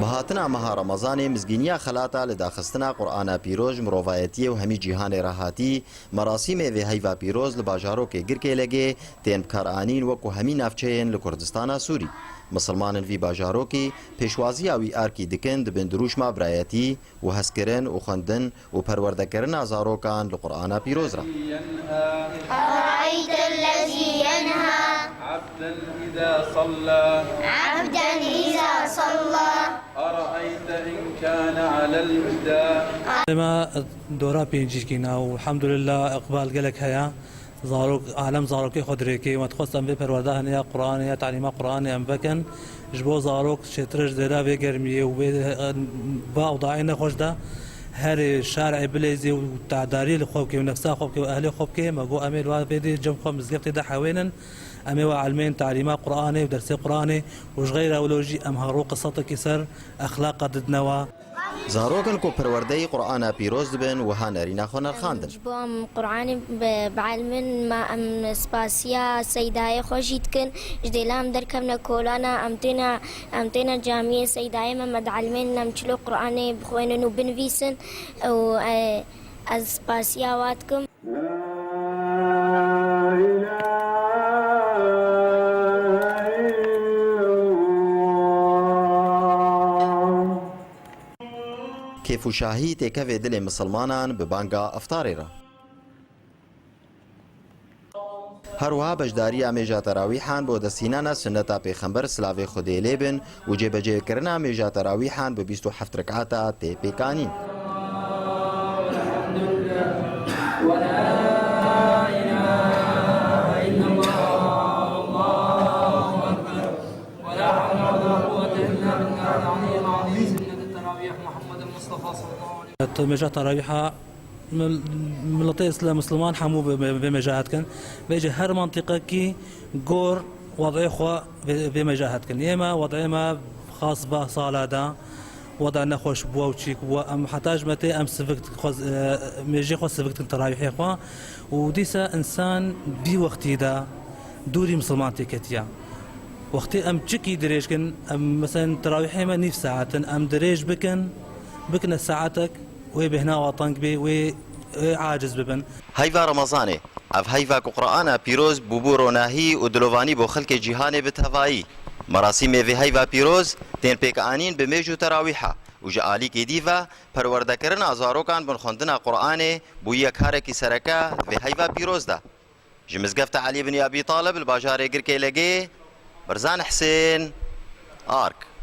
بهاتنا مها رمضان مزگینیا خلاتا لداخستنا قرآن پیروز مروایتی و همی جیهان راحتی مراسم و هیوا پیروز لباجارو که گرکه لگه تین بکارانین وکو همی نافچین لکردستان سوری مسلمان وی باجارو کی پیشوازی اوی آرکی دکن دبن دروش ما برایتی و هسکرن و خندن و پروردگرن ازارو کان لقرآن پیروز را أرأيت الذي ينهى عبدا إذا صلى أرأيت إن كان على الهدى ما دورا بينجيش كينا والحمد لله إقبال قالك هيا زاروك عالم زاروكي خدريكي وتخص أم بپرورده هنيا قرآنية تعليمات قرآنية أم بكن جبو زاروك شترش دلا بگرمية وباوضاعين خوش ده هر شارع بليزي وتعداري لخوبكي ونفسها خوبكي وأهلي خوبكي ما جو أمير وابدي جم خوب مزقفتي ده حوينا أمي وعلمين تعليمات قرآني ودرسي قرآني وش غير أولوجي أم هارو قصتك يسر أخلاق ضد نوا زاروکن کو پرورده قرآن پیروز دبن و هانرینا خونر خاندن جبوم قرآن بعلمن ما أم سباسيا سيداي خوشيت كن جديلام دركم نكولانا أمتنا جامعة سيداي ما مدعلمن نمشلو قرآن بخوين وبنفيسن و سباسيا واتكم کیف و شاهی تکوی دل مسلمانان به بانگا افطاری را هروها بجداری امیجا تراویحان با دستینان سنتا پیغمبر سلاوی خودی لیبن و جبجه کرنا امیجا تراویحان به 27 رکعاتا تی پیکانین مجا تراويحها ملطي اسلام مسلمان حمو بمجاهد كان بيجي هر منطقه كي جور وضعي خو بمجاهد كان يما وضعي ما خاص به صالادا وضعنا خوش بووتشيك وام حتاج متى ام سفكت ميجي خو سفكت تراويح خو وديسا انسان بي وقتي دا دوري مسلمان تكتيا وقتي ام تشكي دريج كن ام مثلا تراويحي ما نيف ساعات ام دريج بكن ساعتك وبهنا وطنك بي وعاجز ببن هیوا رمضانه اف هیوا قرآن پیروز بوبورو ناهی و دلوانی بو خلق جهان بتهوایی مراسم وی هیوا پیروز تین پیکانین به میجو تراویحه و جعالی کی دیوا پرورده کرن ازاروکان بن خوندنا قرآن بو یک هرکی سرکه وی هیوا پیروز ده جمزگفت علی بن ابی طالب الباجار گرکی لگی برزان حسین آرک